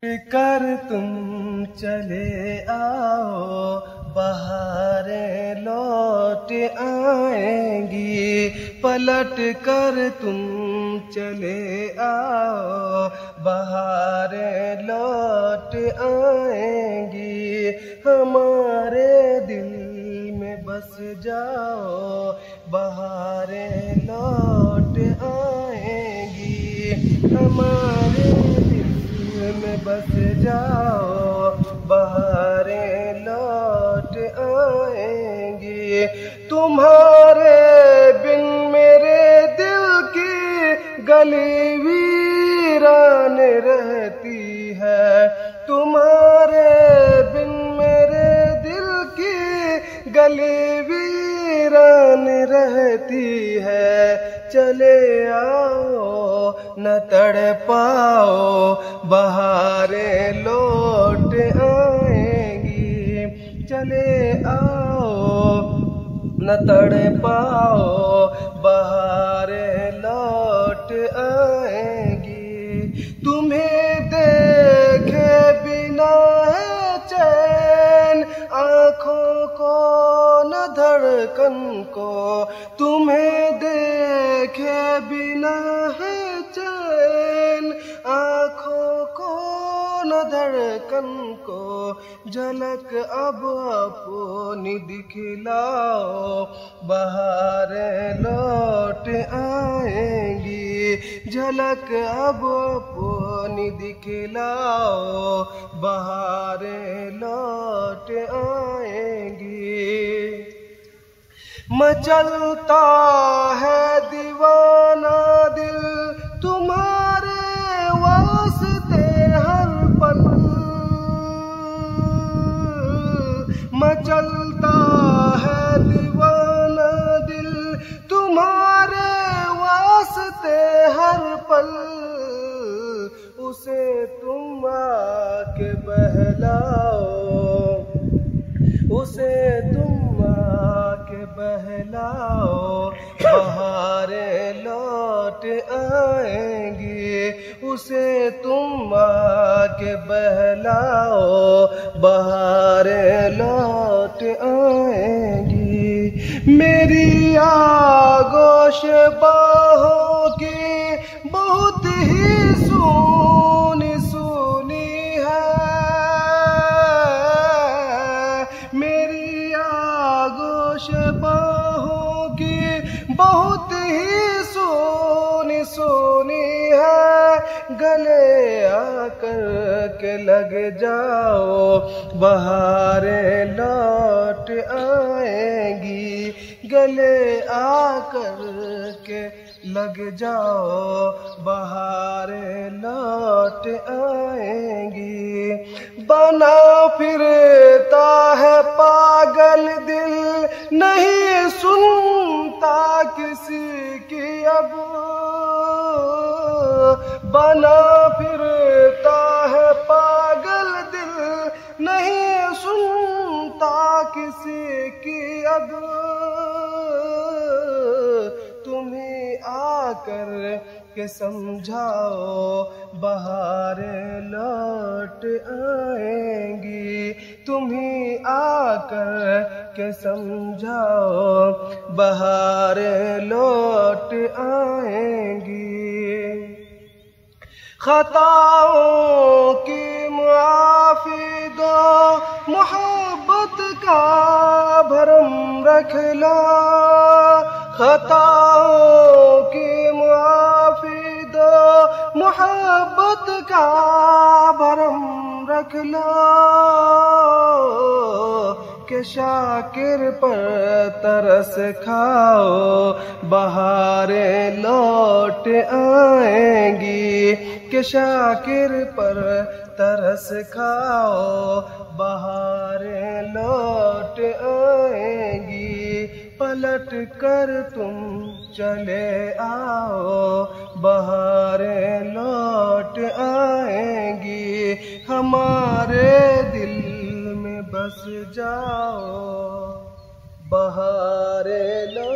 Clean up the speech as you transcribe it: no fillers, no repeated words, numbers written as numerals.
कर तुम चले आओ, बहारें लौट आएंगी। पलट कर तुम चले आओ, बहारें लौट आएंगी। हमारे दिल में बस जाओ, बहारें लौट आएंगी। हमारे में बस जाओ, बहारें लौट आएंगी। तुम्हारे बिन मेरे दिल की गली वीरान रहती है। तुम्हारे बिन मेरे दिल की गली वीरान रहती है। चले आओ न तड़पाओ, बहारें लौट आएंगी। चले आओ न तड़पाओ, बहारें लौट आएंगी। तुम्हें देखे बिना है चैन आँखों को न धड़कन को। तुम्हें देखे बिना है चैन आँखों को न धड़कन को। झलक अब अपनी दिखलाओ, बहारें लौट आएंगी। झलक अब अपनी दिखलाओ, बहारें लौट आएंगी। मचलता है दीवाना दिल तुम्हारे वास्ते हर पल। मचलता है दीवाना दिल तुम्हारे वास्ते हर पल। उसे तुम आके बहलाओ, उसे तुम आके बहलाओ, बहारें लौट आएंगी। उसे तुम आके बहलाओ, बहारें लौट आएंगी। मेरी आगोश बाहों की बहुत ही सूनी सूनी है। मेरी आगोश बाहों की बहुत ही सूनी सूनी है। गले आकर के लग जाओ, बहारें लौट आएंगी। गले आकर के लग जाओ, बहारें लौट आएंगी। बना फिरता है पागल दिल, नहीं सुनता किसी की अब। बना फिरता है पागल दिल, नहीं सुनता किसी की अब। तुम्हें आकर के समझाओ, बहारें लौट आएंगी। तुम्हें आकर के समझाओ, बहारें लौट आएंगी। खताओं की मुआफ़ी दो, मोहब्बत का भरम रख लो। खताओं की मुआफ़ी दो, मोहब्बत का भरम रख लो। के शाकिर पर तरस खाओ, बहारें लौट आएंगी। के शाकिर पर तरस खाओ, बहारें लौट आएंगी। पलट कर तुम चले आओ, बहारें लौट आएंगी। हमारे दिल में बस जाओ, बहारें लौट